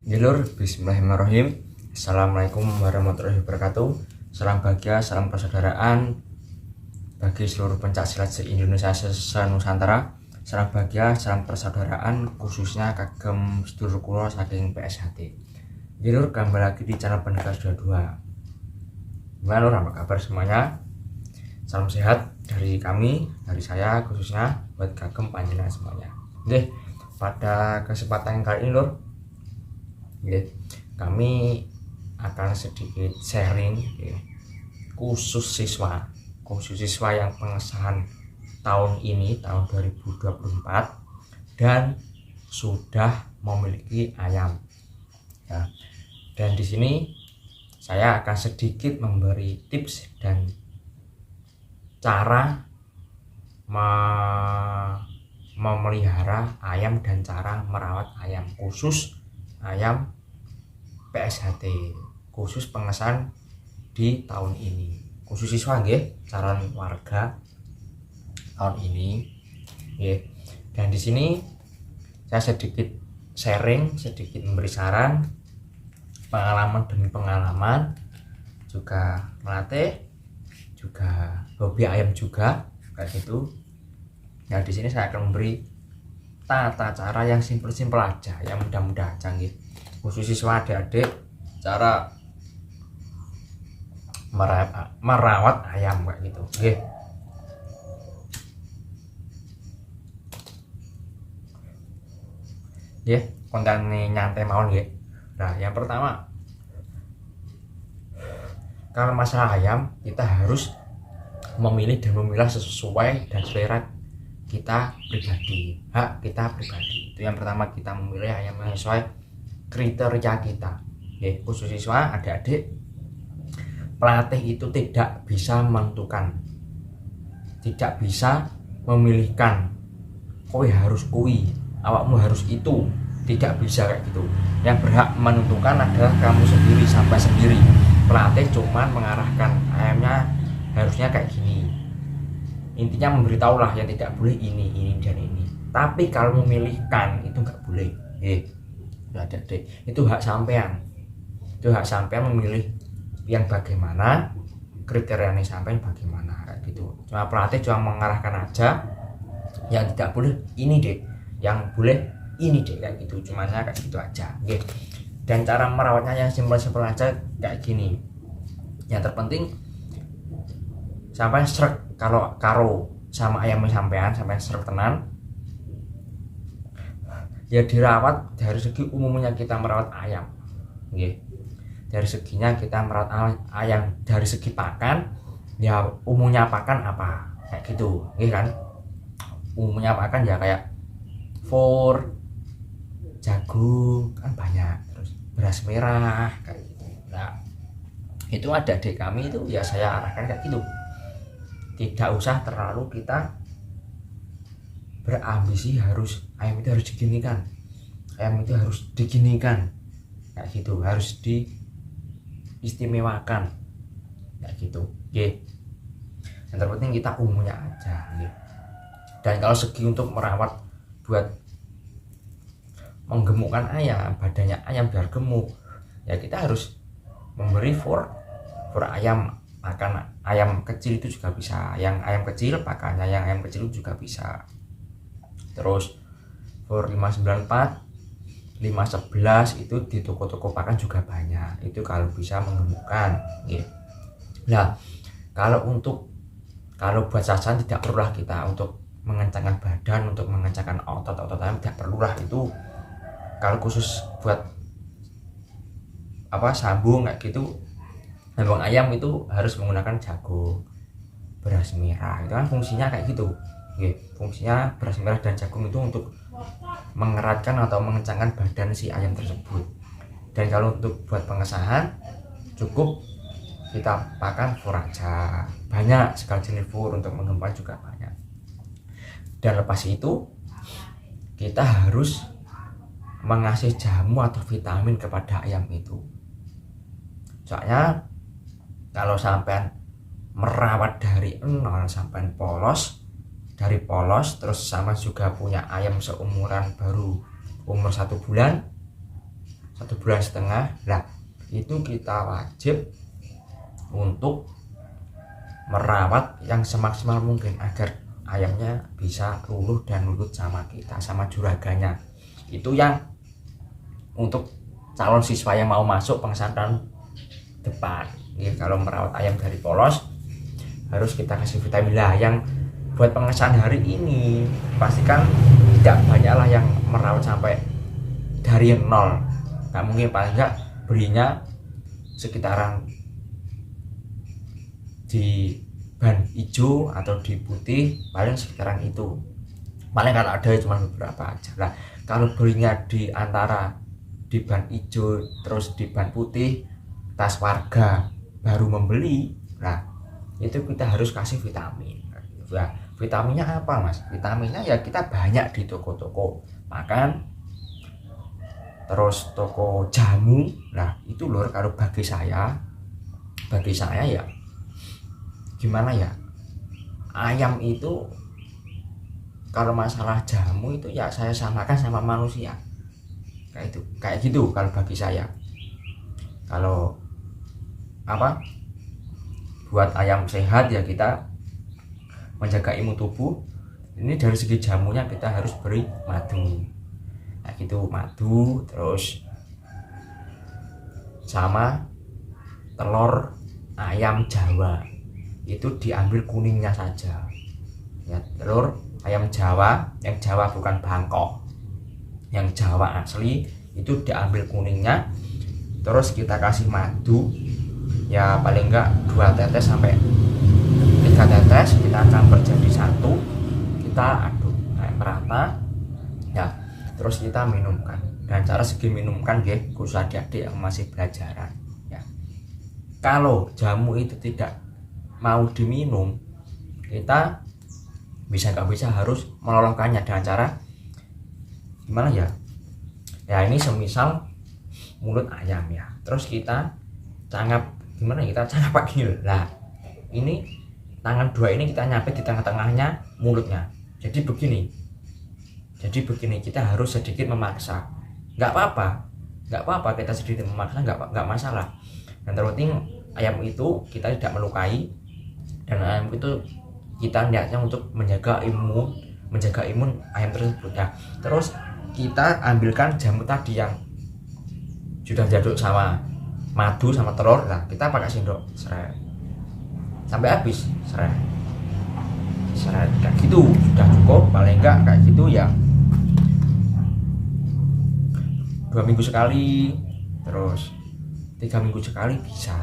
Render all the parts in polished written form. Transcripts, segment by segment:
Jalur Bismillahirrahmanirrahim. Assalamualaikum warahmatullahi wabarakatuh. Salam bahagia, salam persaudaraan bagi seluruh pencaksilat se-Indonesia se-Nusantara. Salam bahagia, salam persaudaraan khususnya kagem sedulur kula saking PSHT. Jalur kembali lagi di channel Pendengar 22. Gimana lur, apa kabar semuanya? Salam sehat dari kami, dari saya khususnya buat kagem panjenengan semuanya. Oke, pada kesempatan kali ini lur, kami akan sedikit sharing khusus siswa yang pengesahan tahun ini, tahun 2024, dan sudah memiliki ayam ya. Dan di sini saya akan sedikit memberi tips dan cara memelihara ayam dan cara merawat ayam, khusus ayam PSHT, khusus pengesahan di tahun ini, khusus siswa nggih, calon warga tahun ini nggih. Dan di sini saya sedikit sharing, sedikit memberi saran, pengalaman demi pengalaman, juga melatih, juga hobi ayam juga kayak gitu. Nah, di sini saya akan memberi tata cara yang simpel-simpel aja, yang mudah-mudah aja nggih. Khusus siswa adik-adik, cara merawat ayam kayak gitu nggih. Nggih, kontennya nyantai mawon nggih. Nah, yang pertama, kalau masalah ayam kita harus memilih dan memilah sesuai dan selera kita pribadi, hak kita pribadi. Itu yang pertama, kita memilih ayam yang sesuai kriteria kita. Khusus siswa adik-adik, pelatih itu tidak bisa menentukan, tidak bisa memilihkan kowe harus kui, awakmu harus itu, tidak bisa kayak gitu. Yang berhak menentukan adalah kamu sendiri, sampai sendiri. Pelatih cuman mengarahkan ayamnya harusnya kayak gini, intinya memberitahulah yang tidak boleh ini dan ini. Tapi kalau memilihkan itu nggak boleh. Adik-adik, itu hak sampean, itu hak sampean memilih yang bagaimana, kriterianya sampean bagaimana kayak gitu. Cuma pelatih cuma mengarahkan aja, yang tidak boleh ini deh, yang boleh ini deh kayak gitu, cumanya kayak gitu aja. Dan cara merawatnya yang simpel-simpel aja kayak gini. Yang terpenting sampai srek kalau karo sama ayam sampean srek tenan ya, dirawat dari segi umumnya kita merawat ayam nggih. Dari seginya kita merawat ayam, dari segi pakan ya umumnya pakan apa kayak gitu nggih kan. Umumnya pakan ya kayak for jagung kan banyak, terus beras merah kayak gitu. Nah, itu ada adik kami itu ya saya arahkan kayak gitu. Tidak usah terlalu kita berambisi harus ayam itu harus diginikan, ayam itu harus diginikan kayak gitu, harus diistimewakan kayak gitu. Yang terpenting kita umumnya aja. Dan kalau segi untuk merawat buat menggemukkan ayam, badannya ayam biar gemuk, ya kita harus memberi for ayam, makan ayam kecil itu juga bisa, yang ayam kecil pakannya yang ayam kecil itu juga bisa. Terus for 594, 511 itu di toko-toko pakan juga banyak, itu kalau bisa menggemukkan. Nah, kalau buat sasaran tidak perlulah kita untuk mengencangkan badan, untuk mengencangkan otot-otot ayam, tidak perlulah itu. Kalau khusus buat sambung kayak gitu, sambung ayam itu harus menggunakan jagung, beras merah, itu kan fungsinya kayak gitu. Fungsinya beras merah dan jagung itu untuk mengeratkan atau mengencangkan badan si ayam tersebut. Dan kalau untuk buat pengesahan cukup kita pakan fur aja, banyak sekali jenis fur, untuk mengembang juga banyak. Dan lepas itu kita harus mengasih jamu atau vitamin kepada ayam itu. Soalnya kalau sampean merawat dari nol sampai polos, dari polos terus sama juga punya ayam seumuran baru umur 1 bulan, 1,5 bulan. Nah itu kita wajib untuk merawat yang semaksimal mungkin agar ayamnya bisa luluh dan nurut sama kita, sama juraganya. Itu yang untuk calon siswa yang mau masuk pesantren depan. Jadi kalau merawat ayam dari polos harus kita kasih vitamin. Lah yang buat pengesahan hari ini pastikan tidak banyaklah yang merawat sampai dari nol. Nggak mungkin, paling nggak belinya sekitaran di ban hijau atau di putih, paling sekitaran itu. Paling kalau ada cuma beberapa aja lah. Kalau belinya di antara di ban hijau terus di ban putih, tas warga baru membeli, nah itu kita harus kasih vitamin. Nah, vitaminnya apa mas? Vitaminnya ya kita banyak di toko-toko makan, terus toko jamu. Nah itu lur, kalau bagi saya ya gimana ya, ayam itu kalau masalah jamu itu ya saya samakan sama manusia, kayak gitu kalau bagi saya. Kalau apa, buat ayam sehat ya kita menjaga imun tubuh. Ini dari segi jamunya kita harus beri madu, nah gitu, madu terus sama telur ayam Jawa itu diambil kuningnya saja ya. Telur ayam Jawa, yang Jawa bukan Bangkok, yang Jawa asli itu diambil kuningnya, terus kita kasih madu ya paling enggak 2 tetes sampai 3 tetes, kita campur jadi satu, kita aduk merata ya, terus kita minumkan. Dan cara segi minumkan ya khusus adik-adik yang masih belajaran ya, kalau jamu itu tidak mau diminum, kita nggak bisa harus melolongkannya dengan cara gimana ya. Ya ini semisal mulut ayam ya, terus kita cangap, gimana kita cangap pakai lah, ini tangan 2 ini kita nyapit di tengah-tengahnya mulutnya, jadi begini kita harus sedikit memaksa. Nggak apa-apa kita sedikit memaksa, nggak masalah. Dan terpenting ayam itu kita tidak melukai, dan ayam itu kita niatnya untuk menjaga imun ayam tersebut ya. Terus kita ambilkan jamu tadi yang sudah diaduk sama madu sama telur. Nah kita pakai sendok seret sampai habis, seret kayak gitu sudah cukup. Paling enggak kayak gitu ya 2 minggu sekali, terus 3 minggu sekali bisa.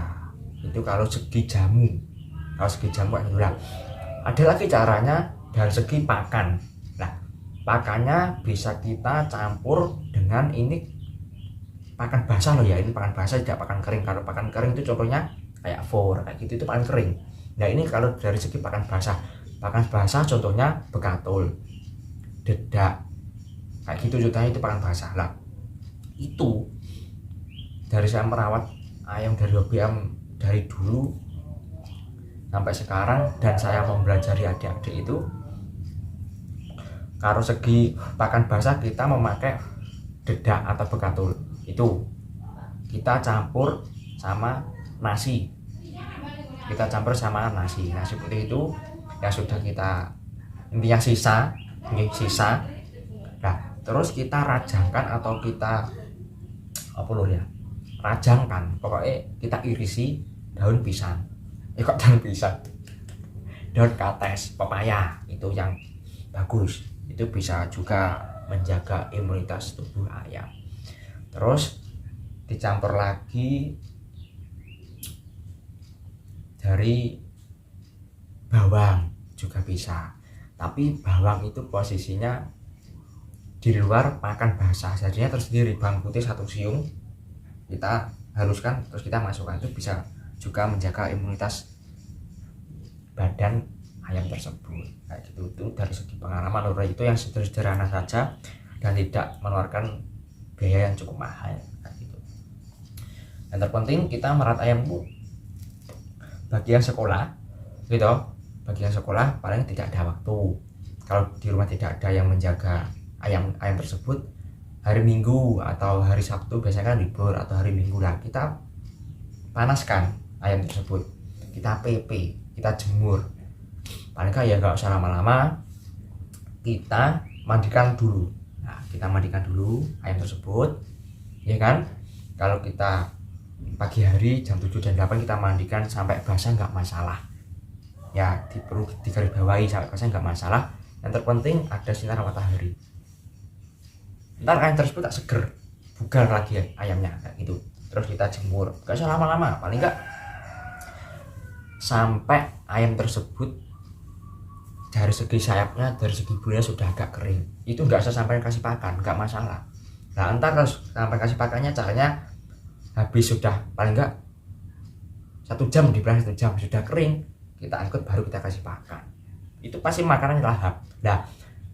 Itu kalau segi jamu. Kalau segi jamu itulah. Ada lagi caranya dari segi pakan. Nah pakannya bisa kita campur dengan ini pakan basah loh ya, ini pakan basah tidak pakan kering. Kalau pakan kering itu contohnya kayak for kayak gitu, itu pakan kering. Nah ini kalau dari segi pakan basah contohnya bekatul, dedak kayak gitu contohnya, itu pakan basah lah. Itu dari saya merawat ayam dari hobi ayam dari dulu sampai sekarang, dan saya mempelajari adik-adik itu, kalau segi pakan basah kita memakai dedak atau bekatul, itu kita campur sama nasi, nasi putih itu yang sudah kita intinya sisa. Nah terus kita rajangkan atau kita apa lho ya, rajangkan, pokoknya kita irisi daun pisang, daun kates pepaya, itu yang bagus, itu bisa juga menjaga imunitas tubuh ayam. Terus dicampur lagi dari bawang juga bisa, tapi bawang itu posisinya di luar pakan basah, jadinya tersendiri. Bawang putih 1 siung kita haluskan terus kita masukkan, itu bisa juga menjaga imunitas badan ayam tersebut kayak gitu. Itu dari segi pengalaman lur, itu yang sederhana saja dan tidak mengeluarkan biaya yang cukup mahal kayak gitu. Dan terpenting kita merawat ayam itu bagi yang sekolah gitu, bagi yang sekolah paling tidak ada waktu, kalau di rumah tidak ada yang menjaga ayam tersebut, hari Minggu atau hari Sabtu biasanya kan libur, atau hari Minggu lah, kita panaskan ayam tersebut, kita PP, kita jemur. Paling nggak ya nggak usah lama-lama, kita mandikan dulu. Nah, kita mandikan dulu ayam tersebut, ya kan. Kalau kita pagi hari jam 7 dan 8 kita mandikan sampai basah nggak masalah ya, perlu digarisbawahi, sampai basah nggak masalah. Yang terpenting ada sinar matahari. Ntar ayam tersebut tak seger, bugar lagi ayamnya kayak gitu. Terus kita jemur, nggak usah lama-lama, paling nggak sampai ayam tersebut dari segi sayapnya, dari segi bulunya sudah agak kering. Itu nggak usah sampai kasih pakan, nggak masalah. Nah, entar kalau sampai kasih pakannya, caranya habis sudah paling nggak 1 jam, di belakang 1 jam sudah kering, kita angkut baru kita kasih pakan. Itu pasti makanannya lahap. Nah,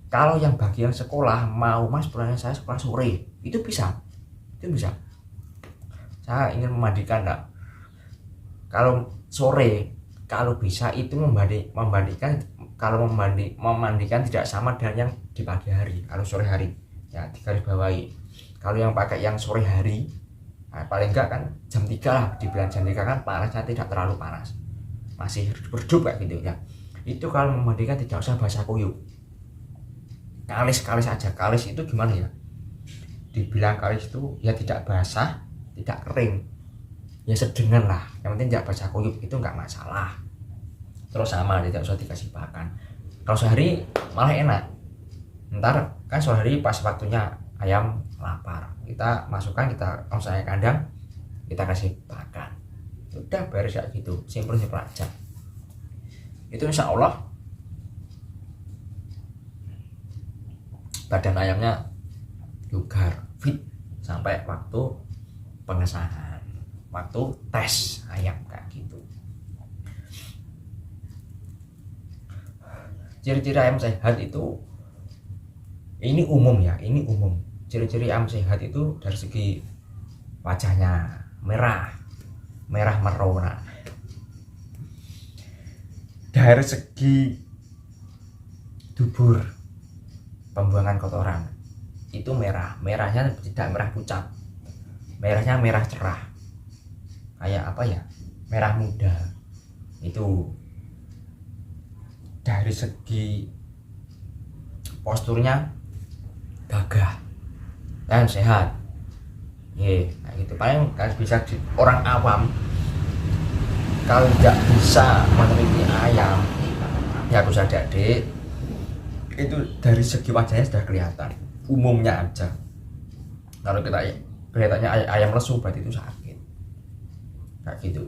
kalau yang bagi yang sekolah, mau mas pulangnya saya sekolah sore, itu bisa, saya ingin memandikan. Nah, kalau sore, kalau bisa itu memandikan, kalau memandikan tidak sama dengan yang di pagi hari. Kalau sore hari ya digarisbawahi. Kalau yang pakai yang sore hari, nah, paling enggak kan jam 3 lah, dibilang jam 3 kan panasnya tidak terlalu panas, masih redup kayak gitu ya. Itu kalau memandikan tidak usah basah kuyup, kalis aja. Kalis itu gimana ya, dibilang kalis itu ya tidak basah tidak kering, ya sedengan lah, yang penting tidak basah kuyup, itu nggak masalah. Terus sama, tidak usah dikasih pakan. Kalau sehari malah enak, ntar kan sore hari pas waktunya ayam lapar, kita masukkan, kita langsung kandang, kita kasih pakan, udah beres kayak gitu, simpel aja. Itu insya Allah badan ayamnya bugar, fit sampai waktu pengesahan, waktu tes ayam kayak gitu. Ciri-ciri ayam sehat itu, ini umum ya, ini umum. Ciri-ciri ayam sehat itu dari segi wajahnya merah merona. Dari segi dubur, pembuangan kotoran itu merahnya tidak merah pucat, merahnya merah cerah, kayak apa ya, merah muda. Itu dari segi posturnya gagah dan sehat, kayak gitu. Paling kan bisa orang awam kalau tidak bisa meneliti ayam, ya aku sadar dek, itu dari segi wajahnya sudah kelihatan, umumnya aja. Kalau kita kelihatannya ayam lesu, berarti itu sakit kayak gitu.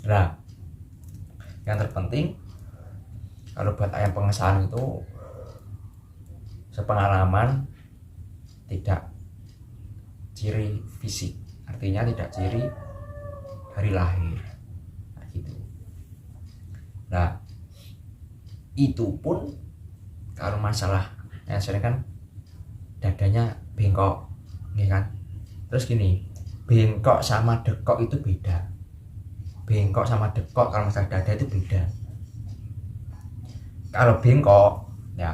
Nah, yang terpenting kalau buat ayam pengesahan itu, sepengalaman, tidak ciri fisik, artinya tidak ciri hari lahir gitu. Nah, itu pun kalau masalah yang sering kan dadanya bengkok, ya kan. Terus gini, bengkok sama dekok itu beda. Bengkok sama dekok kalau masalah dada itu beda. Kalau bengkok ya,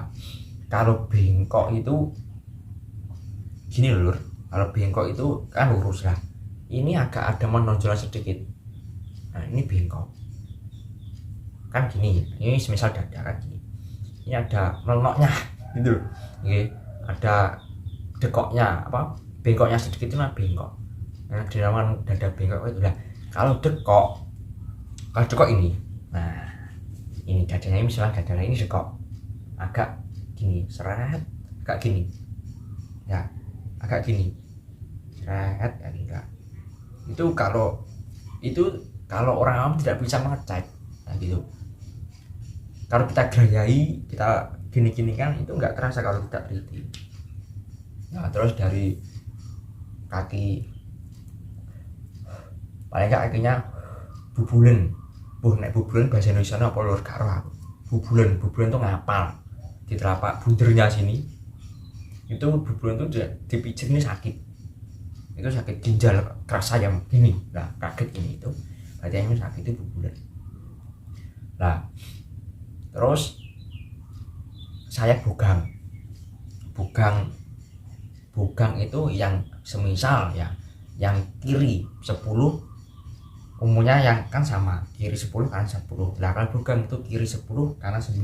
kalau bengkok itu gini lur, kalau bengkok itu kan lurus lah, ini agak ada menonjol sedikit. Nah, ini bengkok kan gini, ini semisal dada kan gini, ini ada melonoknya gitu, ada dekoknya, apa, bengkoknya sedikit itu namanya bengkok. Nah, dinamakan dada bengkok itu lah. Kalau dekok ini, nah ini dadanya, ini misalnya dadanya ini dekok agak gini, seret, agak gini ya, agak gini, seret, enggak. Itu kalau orang awam tidak bisa mengecek, nah gitu. Kalau kita gerayai, kita gini-gini kan itu nggak terasa kalau tidak teliti. Nah, terus dari kaki, paling nggak kakinya bubulen. Nek bubulen bahasa Indonesia apa lur, karo aku. Bubulen tuh ngapal di telapak bundernya sini. Itu bubulen tuh dipijit ini sakit. Itu sakit ginjal keras ayam gini. Nah, kaget ini itu. Berarti ayamnya sakit, itu bubulen. Nah, terus saya bugang Bugang itu yang semisal ya, yang kiri 10 umumnya yang kan sama, kiri 10 kan 10. Nah kalau bugang itu kiri 10 karena 9.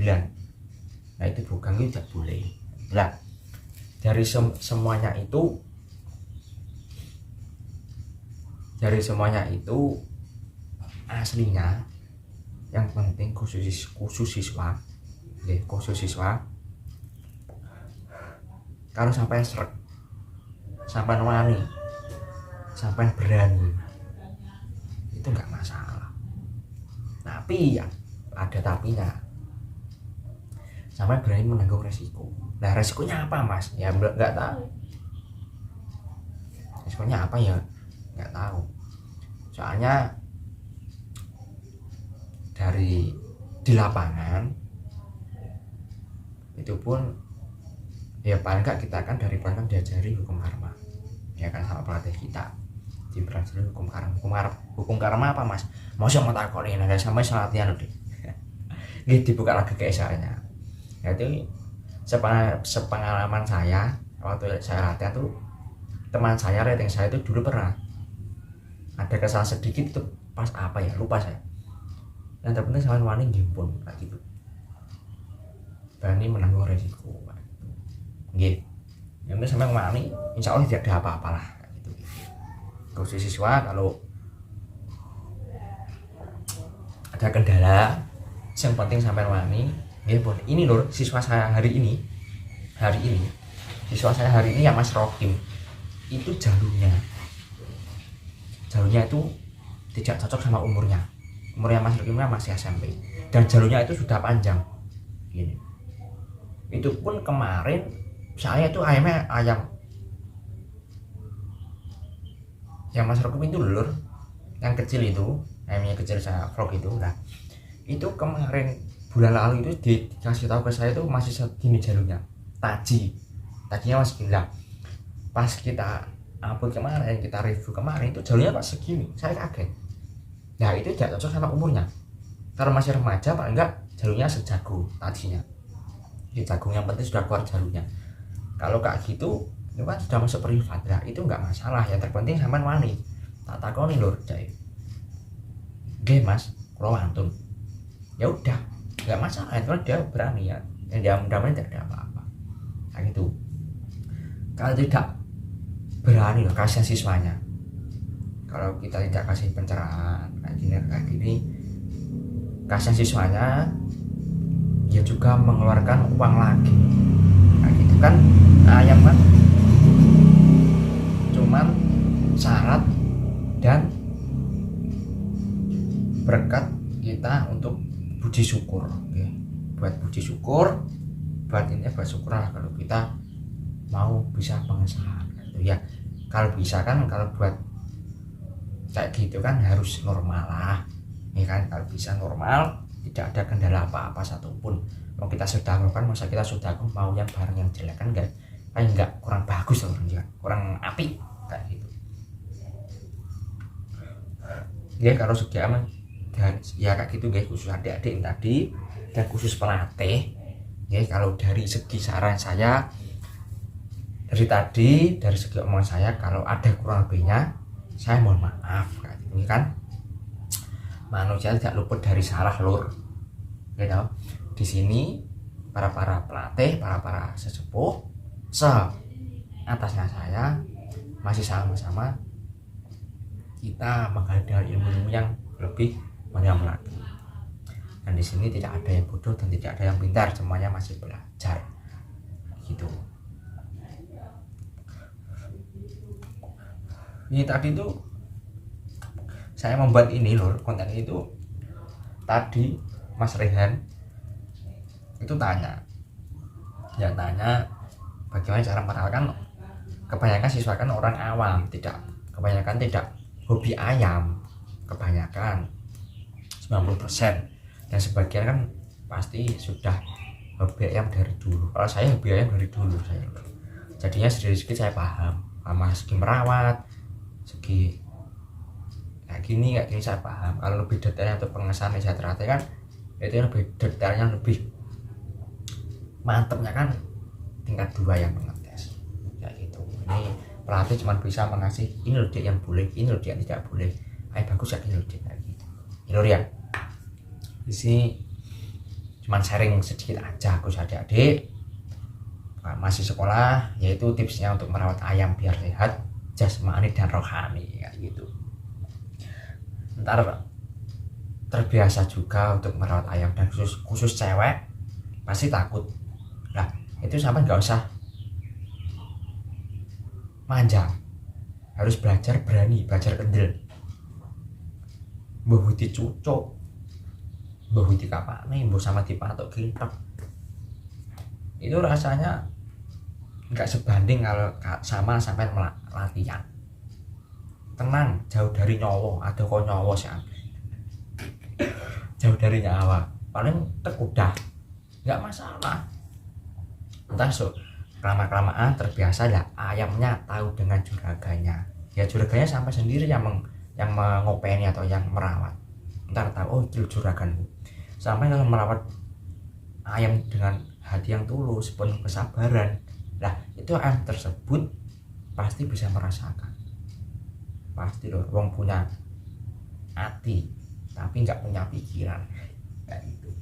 Nah itu bugang itu tidak boleh. Nah dari semuanya itu aslinya yang penting khusus siswa kalau sampai srek, sampai wani, sampai berani, itu nggak masalah. Tapi ya ada tapinya, sampai berani menanggung resiko. Nah resikonya apa mas? Ya nggak tahu. Resikonya apa ya nggak tahu. Soalnya di lapangan itu pun ya paling nggak kita kan dari belakang diajari hukum karma ya kan sama pelatih kita dipelajari hukum karma apa mas? Mau sama takonin ada sampai latihan udah gitu dibuka lagi keesanya. Nah, itu sepengalaman saya waktu saya latihan tuh, teman saya rating saya itu dulu pernah ada kesalahan sedikit itu pas apa ya lupa saya. Yang terpenting sama wani gimpun kayak gitu, berani menanggung resiko gitu. Yang penting sama wani insya Allah tidak ada apa-apalah gitu. Khusus siswa kalau ada kendala yang penting sampai wani gitu. Ini loh siswa saya hari ini siswa saya hari ini yang Mas Rokim itu jalurnya itu tidak cocok sama umurnya Mas Rukimnya masih SMP dan jalurnya itu sudah panjang gini. Itu pun kemarin saya itu ayam yang Mas Rukim itu lur yang kecil itu ayamnya kecil saya vlog itu. Nah itu kemarin bulan lalu itu dikasih tahu ke saya itu masih segini jalurnya, tajinya masih gila. Pas kita upload kemarin, kita review kemarin itu jalurnya pas segini, saya kaget. Nah itu tidak cocok sama umurnya. Kalau masih remaja paling enggak jalurnya sejago tadinya. Di jagung yang penting sudah keluar jalurnya. Kalau kayak gitu, itu kan sudah masuk privat. Nah itu enggak masalah. Yang terpenting sampean wani. Tak takoni lur, cai. Oke mas, kalau antun. Ya udah, enggak masalah. Itu dia berani ya. Yang dia mudah-mudahan tidak ada apa-apa. Kayak gitu. Kalau tidak berani loh, kasihan siswanya. Kalau kita tidak kasih pencerahan kayak gini kasihan siswanya, dia juga mengeluarkan uang lagi kayak gitu kan. Ayam kan cuman syarat dan berkat kita untuk puji syukur ya. Buat puji syukur, buat syukur lah kalau kita mau bisa pengesahan gitu ya. Kalau bisa kan, kalau buat kayak gitu kan harus normal lah ya kan. Kalau bisa normal, tidak ada kendala apa-apa satupun. Kalau kita sudah melakukan, masa kita sudah mau yang barang yang jelek kan enggak kurang bagus loh, kurang api kayak gitu ya. Kalau segi aman dan ya kayak gitu guys, khusus adik-adik tadi dan khusus pelatih ya. Kalau dari segi saran saya dari segi omongan saya, kalau ada kurang lebihnya saya mohon maaf. Ini kan manusia tidak luput dari salah lur gitu. Di sini para pelatih, para sesepuh atasnya saya masih sama-sama kita menggali ilmu yang lebih mendalam lagi. Dan di sini tidak ada yang bodoh dan tidak ada yang pintar, semuanya masih belajar gitu. Ini tadi tuh saya membuat ini lur, konten itu tadi Mas Rehan itu tanya bagaimana cara merawatkan. Kebanyakan siswa kan orang awam, kebanyakan tidak hobi ayam, kebanyakan 90%, dan sebagian kan pasti sudah hobi ayam dari dulu. Kalau saya hobi ayam dari dulu saya, jadinya sedikit saya paham sama segi merawat, segi kayak gini saya paham. Kalau lebih detailnya untuk pengesahan saya ternyata kan itu yang lebih detailnya, lebih mantepnya kan tingkat 2 yang pengetes kayak gitu. ini pelatih cuma bisa mengasih ini loh dia yang boleh, ini loh dia yang tidak boleh, bagus ya ini loh dia kayak gitu. Ya di sini cuman sharing sedikit aja aku adik-adik masih sekolah, yaitu tipsnya untuk merawat ayam biar sehat jasmani dan rohani kayak gitu. Ntar terbiasa juga untuk merawat ayam, dan khusus cewek pasti takut. Nah itu sampai nggak usah manja, harus belajar berani, belajar kendel, mbah di cucuk, mbah di kapane, mbah sama dipatok gintek. Itu rasanya nggak sebanding kalau sama sampai latihan. Tenang, jauh dari nyawa, ada kok nyawa sih, jauh dari nyawa, paling udah nggak masalah. Entah kelamaan terbiasa lah ayamnya tahu dengan juraganya, ya juraganya sampai sendiri yang mengopeni atau yang merawat. Ntar tahu oh itu juraganku. Sampai kalau merawat ayam dengan hati yang tulus, penuh kesabaran, nah itu ayam tersebut pasti bisa merasakan. Pasti loh, wong punya hati tapi nggak punya pikiran kayak gitu,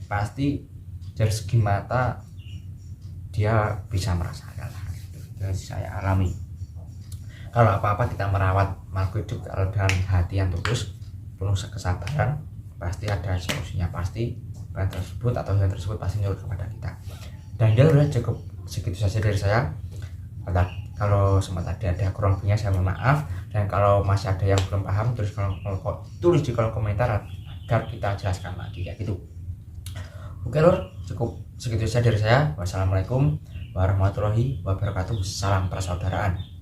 pasti dari segi mata dia bisa merasakan lah gitu. Jadi saya alami kalau apa-apa kita merawat makhluk hidup kalau dengan hati yang tulus, penuh kesabaran, pasti ada solusinya, pasti bahan tersebut atau hal tersebut pasti nurut kepada kita. Dan dia udah cukup segitu saja dari saya. Kalau sempat ada kurang lebihnya saya mohon maaf, dan kalau masih ada yang belum paham tulis di kolom komentar agar kita jelaskan lagi ya gitu. Oke lor, cukup segitu saja dari saya. Wassalamualaikum warahmatullahi wabarakatuh. Salam persaudaraan.